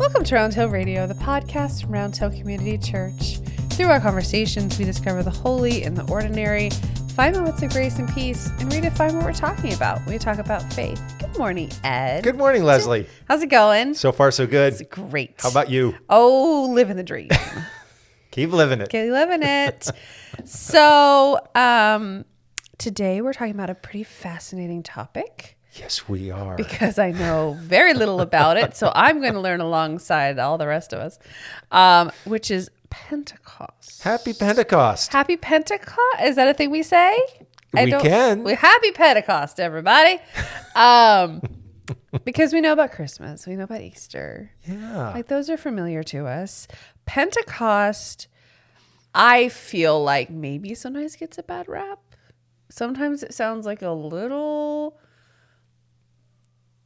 Welcome to Round Hill Radio, the podcast from Round Hill Community Church. Through our conversations, we discover the holy in the ordinary, find moments of grace and peace, and redefine what we're talking about. We talk about faith. Good morning, Ed. Good morning, Leslie. How's it going? So far, so good. It's great. How about you? Oh, living the dream. Keep living it. Keep living it. So, today we're talking about a pretty fascinating topic. Yes, we are. Because I know very little about it. So I'm going to learn alongside all the rest of us, which is Pentecost. Happy Pentecost. Happy Pentecost? Is that a thing we say? We can. Happy Pentecost, everybody. Because we know about Christmas. We know about Easter. Yeah. Like those are familiar to us. Pentecost, I feel like maybe sometimes gets a bad rap. Sometimes it sounds like a little...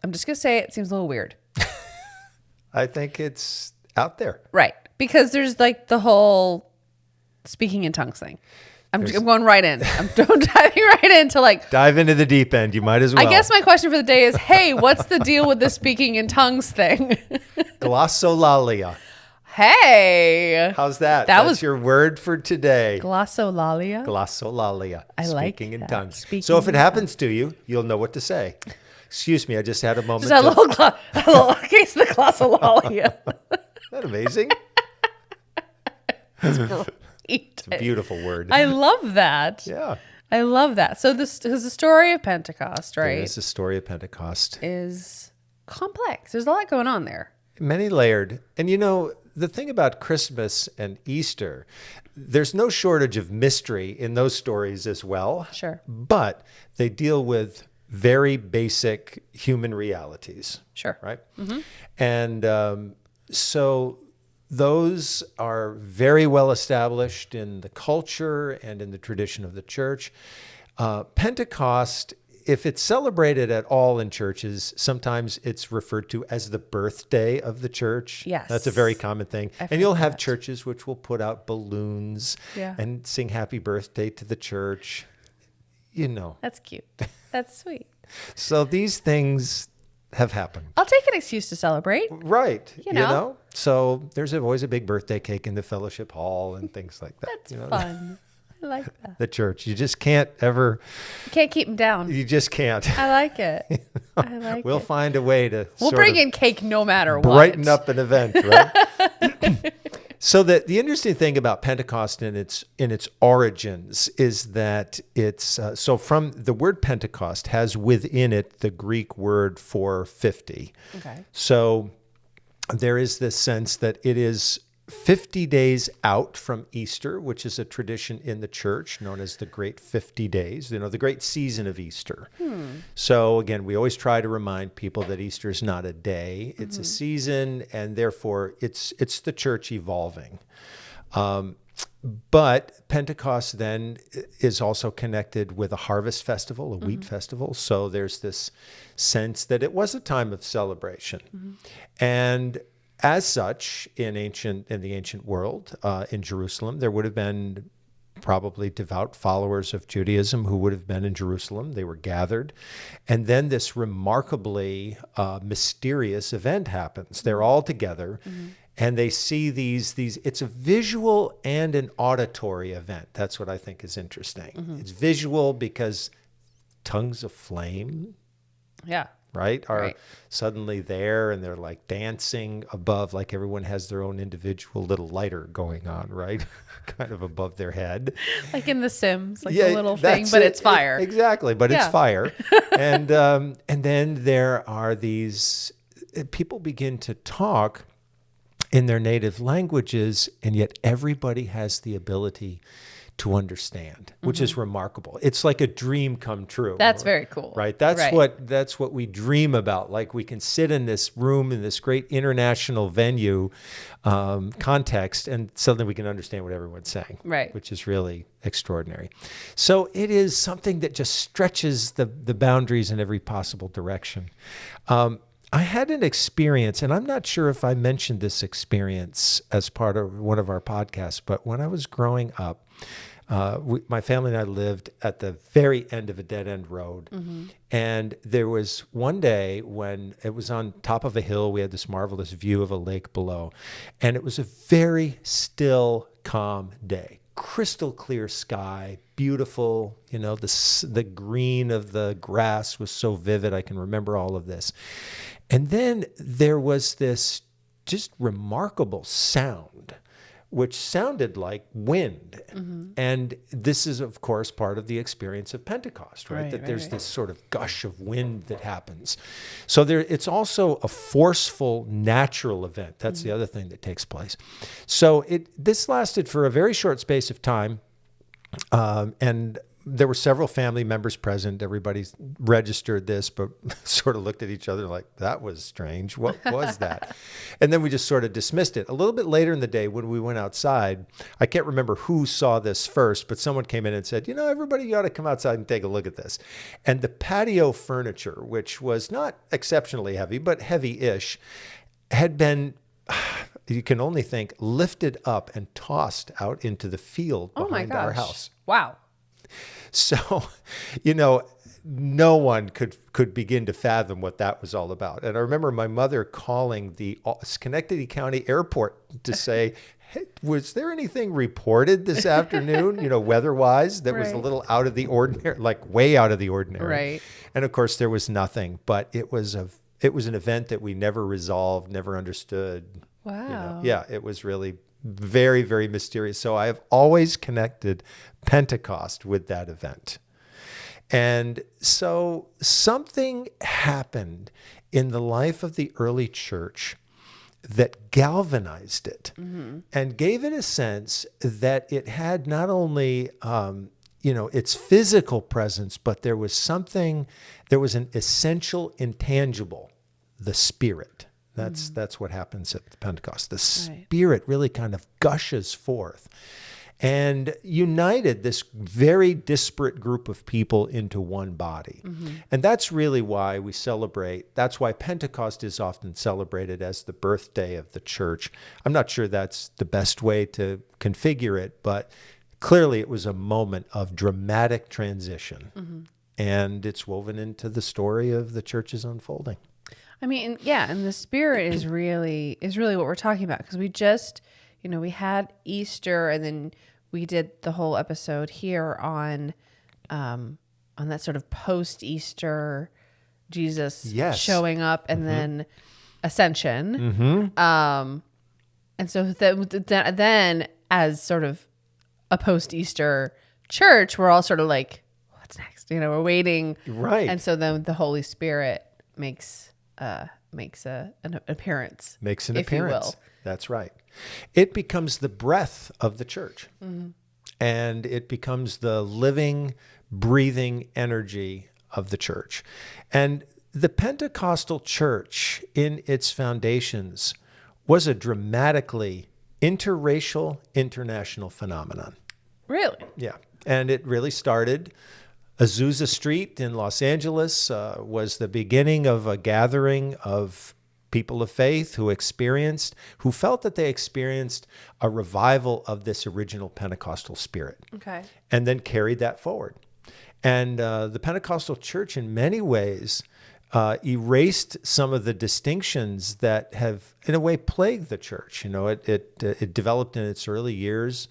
I'm just going to say it seems a little weird. I think it's out there. Right. Because there's like the whole speaking in tongues thing. I'm going right in. I'm diving right into like... Dive into the deep end. You might as well. I guess my question for the day is, hey, what's the deal with the speaking in tongues thing? Glossolalia. Hey. How's that? That's your word for today. Glossolalia? Glossolalia. I like Speaking in that. tongues. Speaking So if it in happens to you, you'll know what to say. Excuse me, I just had a moment. Just a little case of the glossolalia. Isn't that amazing? That's great. It's a beautiful word. I love that. Yeah. I love that. So this is the story of Pentecost, right? It is the story of Pentecost. Is complex. There's a lot going on there. Many layered. And you know, the thing about Christmas and Easter, there's no shortage of mystery in those stories as well. Sure. But they deal with very basic human realities. Sure. Right? Mm-hmm. And so those are very well established in the culture and in the tradition of the church. Pentecost, if it's celebrated at all in churches, sometimes it's referred to as the birthday of the church. Yes. That's a very common thing. I've And you'll heard have that. churches which will put out balloons and sing happy birthday to the church. You know. That's cute. That's sweet. So these things have happened. I'll take an excuse to celebrate. Right. You know? So there's always a big birthday cake in the fellowship hall and things like that. That's fun. I like that. The church. You just can't ever. You can't keep them down. You just can't. I like it. I like We'll it. find a way to We'll bring in cake no matter what. brighten up an event, right? So the interesting thing about Pentecost in its origins is that it's so from the word Pentecost has within it the Greek word for 50. Okay. So there is this sense that it is 50 days out from Easter, which is a tradition in the church known as the Great 50 Days, the great season of Easter. So again, we always try to remind people that Easter is not a day, it's a season, and therefore it's the church evolving. But Pentecost then is also connected with a harvest festival, a wheat festival. So there's this sense that it was a time of celebration. And as such, in the ancient world, in Jerusalem, there would have been probably devout followers of Judaism who would have been in Jerusalem. They were gathered. And then this remarkably mysterious event happens. They're all together. And they see these, it's a visual and an auditory event. That's what I think is interesting. It's visual because tongues of flame, Yeah. right, are Right. suddenly there, and they're like dancing above, like everyone has their own individual little lighter going on, right? Kind of above their head. Like in The Sims, like a little thing, that's but it. it's fire. Exactly, but Yeah. it's fire. And then there are these, people begin to talk in their native languages, and yet everybody has the ability to understand, which is remarkable. It's like a dream come true. That's very cool. Right? That's what we dream about. Like we can sit in this room in this great international venue context, and suddenly we can understand what everyone's saying. Right. Which is really extraordinary. So it is something that just stretches the boundaries in every possible direction. I had an experience, and I'm not sure if I mentioned this experience as part of one of our podcasts, but when I was growing up, My family and I lived at the very end of a dead-end road. And there was one day when it was on top of a hill. We had this marvelous view of a lake below. And it was a very still, calm day. Crystal clear sky, beautiful. The green of the grass was so vivid. I can remember all of this. And then there was this just remarkable sound, which sounded like wind. And this is, of course, part of the experience of Pentecost, right? That there's this sort of gush of wind that happens. So it's also a forceful natural event. That's the other thing that takes place. So this lasted for a very short space of time. And there were several family members present. Everybody registered this, but sort of looked at each other like, that was strange. What was that? And then we just sort of dismissed it. A little bit later in the day when we went outside, I can't remember who saw this first, but someone came in and said, everybody ought to come outside and take a look at this. And the patio furniture, which was not exceptionally heavy, but heavy-ish, had been, you can only think, lifted up and tossed out into the field behind our house. Wow. So, no one could begin to fathom what that was all about. And I remember my mother calling the Schenectady County Airport to say, hey, was there anything reported this afternoon, weather-wise, that was a little out of the ordinary, like way out of the ordinary? Right. And of course, there was nothing, but it was an event that we never resolved, never understood. Wow. Yeah, it was really very, very mysterious. So I have always connected Pentecost with that event. And so something happened in the life of the early church that galvanized it and gave it a sense that it had not only, its physical presence, but there was an essential intangible, the Spirit. That's what happens at the Pentecost. The Spirit really kind of gushes forth and united this very disparate group of people into one body. And that's really why we celebrate. That's why Pentecost is often celebrated as the birthday of the church. I'm not sure that's the best way to configure it, but clearly it was a moment of dramatic transition. And it's woven into the story of the church's unfolding. I mean, yeah, and the Spirit is really what we're talking about, because we just, we had Easter, and then we did the whole episode here on that sort of post-Easter Jesus showing up and then ascension. And so then as sort of a post-Easter church, we're all sort of like, what's next? We're waiting. Right. And so then the Holy Spirit makes an appearance. Makes an if appearance. You will. That's right. It becomes the breath of the church. And it becomes the living, breathing energy of the church. And the Pentecostal church in its foundations was a dramatically interracial, international phenomenon. Really? Yeah. And it really started. Azusa Street in Los Angeles was the beginning of a gathering of people of faith who felt that they experienced a revival of this original Pentecostal spirit. Okay. And then carried that forward. And the Pentecostal church in many ways erased some of the distinctions that have, in a way, plagued the church. It developed in its early years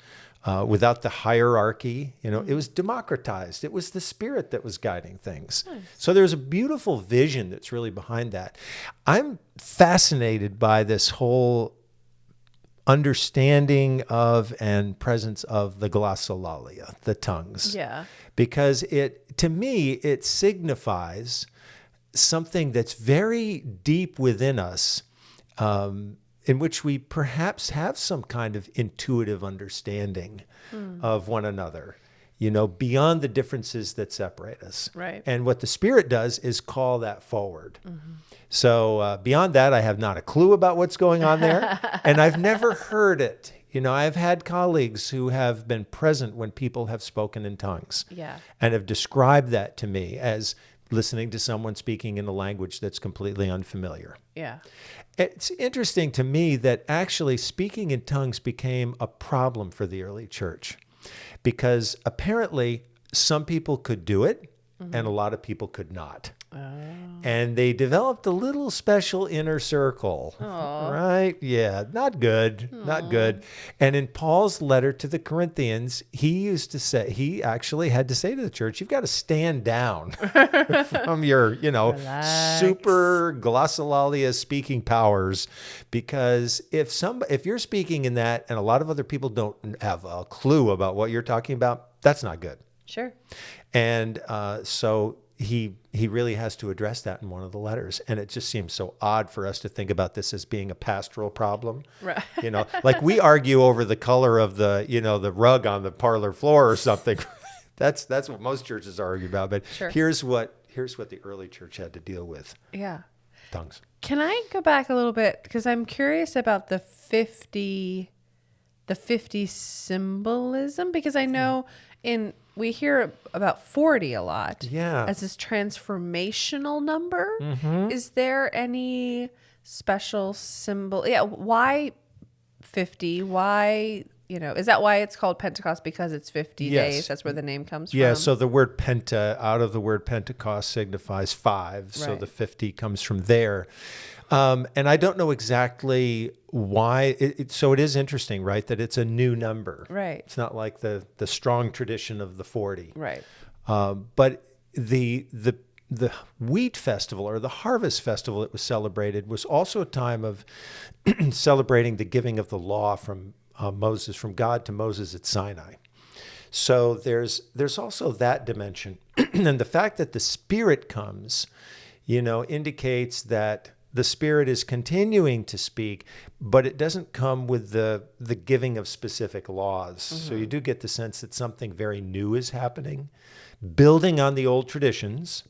without the hierarchy. It was democratized. It was the Spirit that was guiding things. Nice. So there's a beautiful vision that's really behind that. I'm fascinated by this whole understanding of and presence of the glossolalia, the tongues. Yeah. Because to me, it signifies something that's very deep within us, in which we perhaps have some kind of intuitive understanding of one another, beyond the differences that separate us. Right. And what the Spirit does is call that forward. So beyond that, I have not a clue about what's going on there, and I've never heard it. I've had colleagues who have been present when people have spoken in tongues and have described that to me as listening to someone speaking in a language that's completely unfamiliar. Yeah. It's interesting to me that actually speaking in tongues became a problem for the early church. because apparently some people could do it and a lot of people could not. And they developed a little special inner circle, right? Yeah, not good, not good. And in Paul's letter to the Corinthians, he actually had to say to the church, you've got to stand down from your, Relax. super glossolalia speaking powers, because if you're speaking in that and a lot of other people don't have a clue about what you're talking about, that's not good. Sure. And so he really has to address that in one of the letters. And it just seems so odd for us to think about this as being a pastoral problem. Right. Like we argue over the color of the rug on the parlor floor or something. That's what most churches argue about. But Sure. here's what the early church had to deal with. Yeah. Tongues. Can I go back a little bit? Because I'm curious about the 50 symbolism, because I know we hear about 40 a lot. Yeah. As this transformational number. Mm-hmm. Is there any special symbol? Yeah. Why 50? Why, is that why it's called Pentecost? Because it's 50 Yes. days? That's where the name comes from? Yeah, so the word penta, out of the word Pentecost, signifies 5. So Right. the 50 comes from there. And I don't know exactly why. So it is interesting, right, that it's a new number. Right. It's not like the strong tradition of the 40. Right. But the wheat festival, or the harvest festival that was celebrated, was also a time of celebrating the giving of the law from Moses, from God to Moses at Sinai. So there's also that dimension. And the fact that the Spirit comes, indicates that the Spirit is continuing to speak, but it doesn't come with the giving of specific laws. Mm-hmm. So you do get the sense that something very new is happening, building on the old traditions,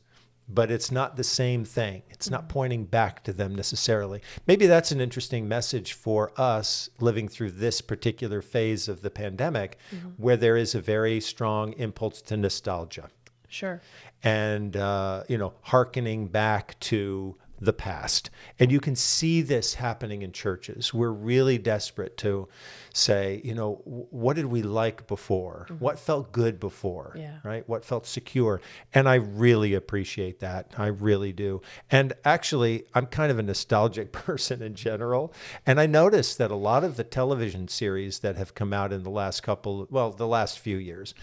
but it's not the same thing. It's not pointing back to them necessarily. Maybe that's an interesting message for us living through this particular phase of the pandemic, where there is a very strong impulse to nostalgia. Sure. And, hearkening back to the past. And you can see this happening in churches. We're really desperate to say, what did we like before? Mm-hmm. What felt good before? Yeah. Right? What felt secure? And I really appreciate that. I really do. And actually, I'm kind of a nostalgic person in general. And I noticed that a lot of the television series that have come out in the last few years,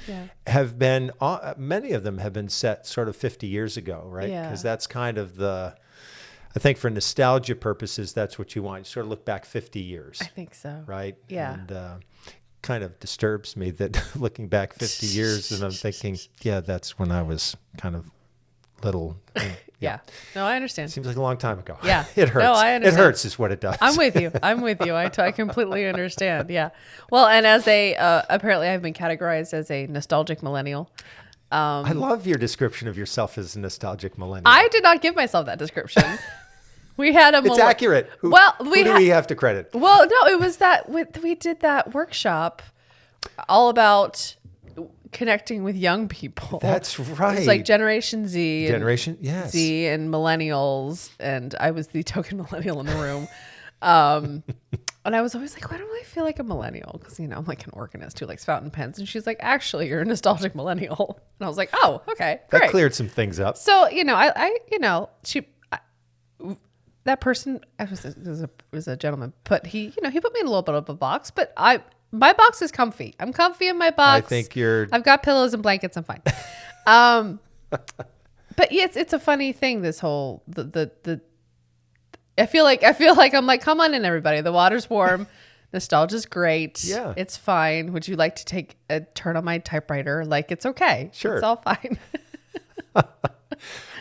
have been, many of them have been set sort of 50 years ago, right? Yeah. Because that's kind of I think for nostalgia purposes, that's what you want. You sort of look back 50 years. I think so. Right? Yeah. And kind of disturbs me that looking back 50 years and I'm thinking, yeah, that's when I was kind of little. Yeah. No, I understand. Seems like a long time ago. Yeah. It hurts. No, I understand. It hurts is what it does. I'm with you. I completely understand. Yeah. Well, and as apparently I've been categorized as a nostalgic millennial. I love your description of yourself as a nostalgic millennial. I did not give myself that description. We had It's accurate. Who do we have to credit? Well, no, it was that we did that workshop all about connecting with young people. That's right. It's like Generation Z. Yes. Z and millennials. And I was the token millennial in the room. And I was always like, why don't I feel like a millennial? Because, I'm like an organist who likes fountain pens. And she's like, actually, you're a nostalgic millennial. And I was like, oh, okay, great. That cleared some things up. So, that person, it was a gentleman, but he put me in a little bit of a box, but my box is comfy. I'm comfy in my box. I think I've got pillows and blankets. I'm fine. But yeah, it's a funny thing. This whole, I feel like I'm like, come on in, everybody. The water's warm. Nostalgia's great. Yeah. It's fine. Would you like to take a turn on my typewriter? Like, it's okay. Sure. It's all fine.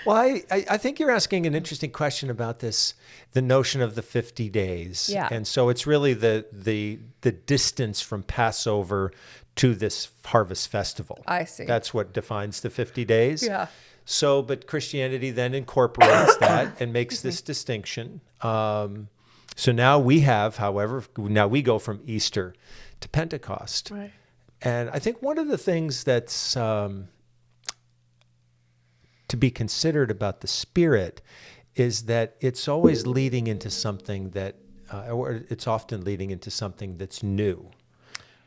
Well, I think you're asking an interesting question about the notion of the 50 days. Yeah. And so it's really the distance from Passover to this harvest festival. I see. That's what defines the 50 days. Yeah. So, but Christianity then incorporates that and makes this distinction. So now we go from Easter to Pentecost. Right. And I think one of the things that's to be considered about the Spirit is that it's always leading into something or it's often leading into something that's new.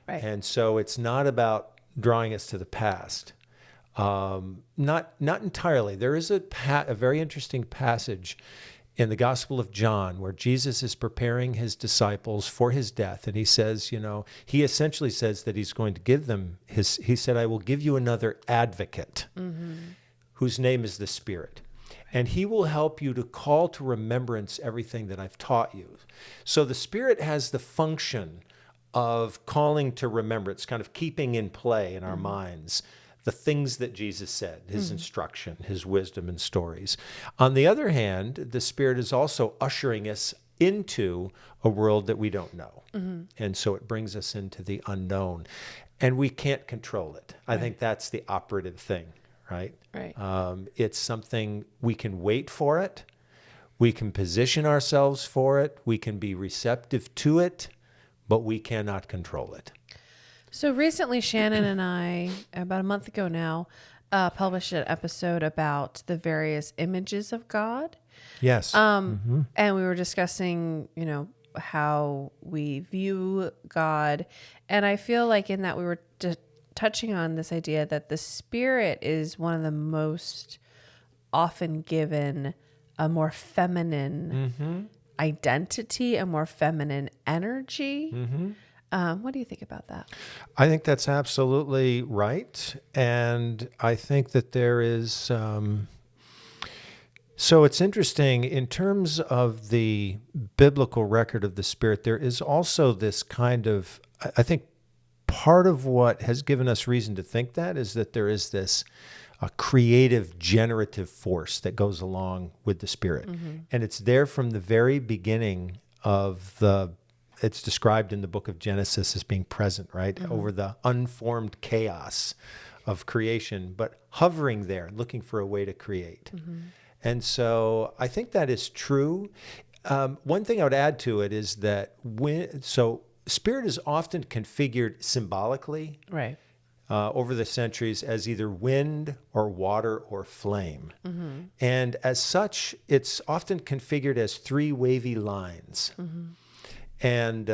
Right. And so it's not about drawing us to the past. Not entirely. There is a very interesting passage in the Gospel of John where Jesus is preparing his disciples for his death. And he says, he essentially says that he's going to give them he said, I will give you another advocate whose name is the Spirit. And he will help you to call to remembrance everything that I've taught you. So the Spirit has the function of calling to remembrance, kind of keeping in play in our minds the things that Jesus said, his instruction, his wisdom and stories. On the other hand, the Spirit is also ushering us into a world that we don't know. And so it brings us into the unknown. And we can't control it. I think that's the operative thing, right? Right. It's something we can wait for it. We can position ourselves for it. We can be receptive to it, but we cannot control it. So recently, Shannon and I, about a month ago now, published an episode about the various images of God. Yes. And we were discussing, how we view God. And I feel like in that we were touching on this idea that the Spirit is one of the most often given a more feminine identity, a more feminine energy. What do you think about that? I think that's absolutely right. And I think that there is, so it's interesting in terms of the biblical record of the Spirit, there is also this kind of, I think part of what has given us reason to think that is that there is this creative, generative force that goes along with the Spirit. And it's there from the very beginning of it's described in the book of Genesis as being present, right? Over the unformed chaos of creation, but hovering there, looking for a way to create. And so I think that is true. One thing I would add to it is that Spirit is often configured symbolically Right. over the centuries as either wind or water or flame. And as such, it's often configured as three wavy lines. And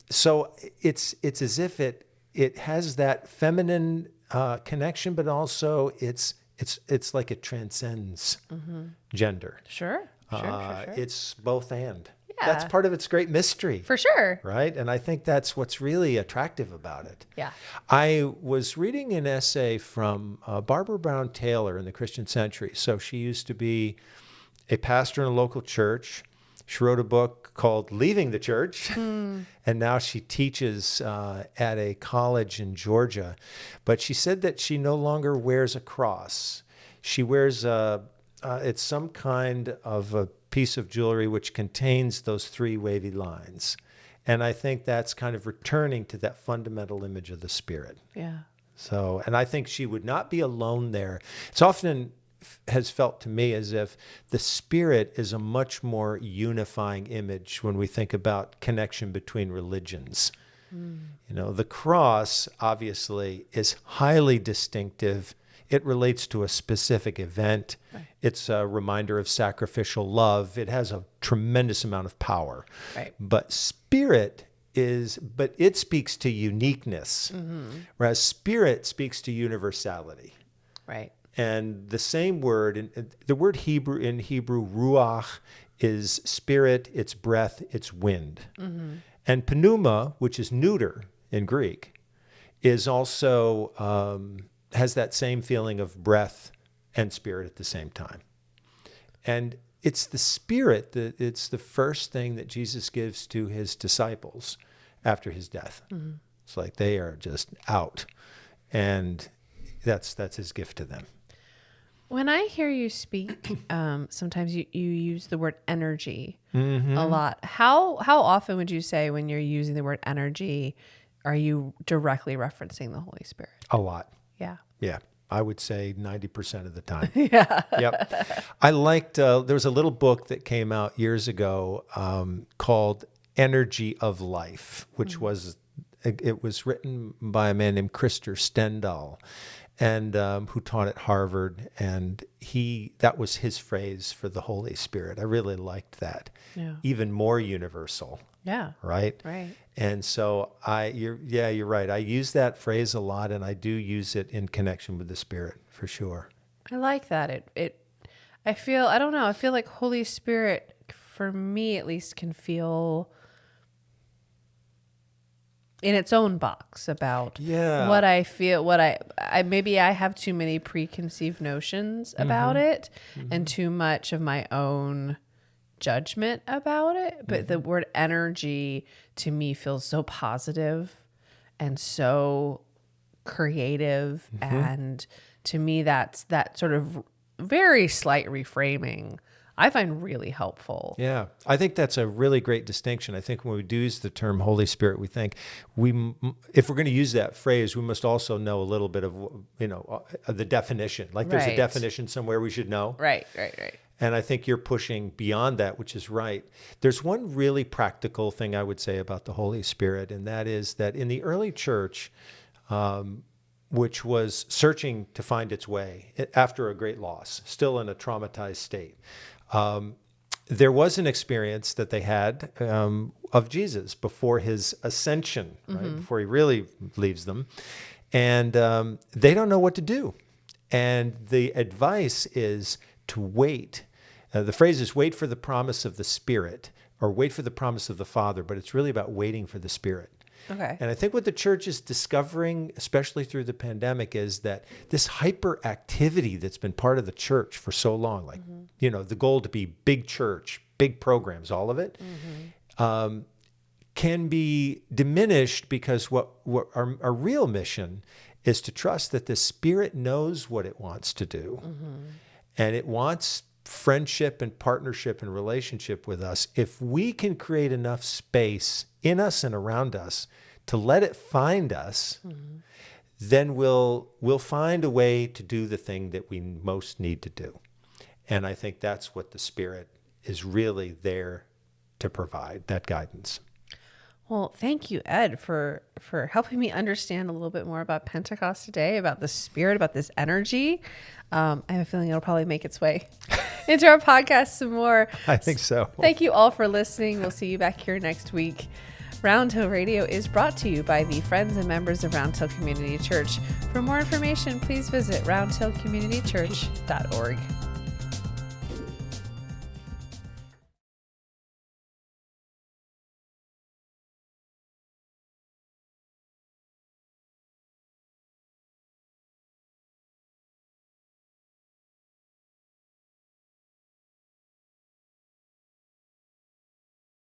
so it's as if it has that feminine connection, but also it's like it transcends gender. Sure. It's both and. Yeah. That's part of its great mystery. For sure. Right? And I think that's what's really attractive about it. Yeah. I was reading an essay from Barbara Brown Taylor in the Christian Century. So she used to be a pastor in a local church. She wrote a book called Leaving the Church, and now she teaches at a college in Georgia. But she said that she no longer wears a cross. She wears it's some kind of a piece of jewelry which contains those three wavy lines. And I think that's kind of returning to that fundamental image of the Spirit. Yeah. So, and I think she would not be alone there. It's often has felt to me as if the Spirit is a much more unifying image when we think about connection between religions. The cross obviously is highly distinctive. It relates to a specific event. Right. It's a reminder of sacrificial love. It has a tremendous amount of power. Right. But Spirit it speaks to uniqueness, whereas Spirit speaks to universality. Right. And the same word, the word in Hebrew, ruach, is spirit, it's breath, it's wind. And pneuma, which is neuter in Greek, is also has that same feeling of breath and spirit at the same time. And it's the Spirit it's the first thing that Jesus gives to his disciples after his death. It's like they are just out, and that's his gift to them. When I hear you speak, sometimes you use the word energy a lot. How often would you say when you're using the word energy, are you directly referencing the Holy Spirit? A lot. Yeah. Yeah. I would say 90% of the time. Yeah. Yep. I liked, there was a little book that came out years ago called Energy of Life, which it was written by a man named Christer Stendahl. and who taught at Harvard, and that was his phrase for the Holy Spirit. I really liked that. Yeah. Even more universal. Yeah. Right. Right. And so you're right. I use that phrase a lot, and I do use it in connection with the Spirit for sure. I like that. I feel like Holy Spirit, for me at least, can feel in its own box about what I feel, maybe I have too many preconceived notions about it and too much of my own judgment about it. But the word energy to me feels so positive and so creative. And to me, that's that sort of very slight reframing I find really helpful. Yeah, I think that's a really great distinction. I think when we do use the term Holy Spirit, we think if we're going to use that phrase, we must also know a little bit of, the definition. Like there's a definition somewhere we should know. Right. And I think you're pushing beyond that, which is right. There's one really practical thing I would say about the Holy Spirit, and that is that in the early church, which was searching to find its way after a great loss, still in a traumatized state, there was an experience that they had of Jesus before his ascension, right? Before he really leaves them. And they don't know what to do. And the advice is to wait. The phrase is wait for the promise of the Spirit, or wait for the promise of the Father, but it's really about waiting for the Spirit. Okay. And I think what the church is discovering, especially through the pandemic, is that this hyperactivity that's been part of the church for so long, like, the goal to be big church, big programs, all of it, can be diminished because what our real mission is to trust that the Spirit knows what it wants to do. And it wants friendship and partnership and relationship with us. If we can create enough space in us and around us to let it find us, then we'll find a way to do the thing that we most need to do. And I think that's what the Spirit is really there to provide, that guidance. Well, thank you, Ed, for helping me understand a little bit more about Pentecost today, about the Spirit, about this energy. I have a feeling it'll probably make its way into our podcast some more. I think so. Thank you all for listening. We'll see you back here next week. Round Hill Radio is brought to you by the friends and members of Round Hill Community Church. For more information, please visit roundhillcommunitychurch.org.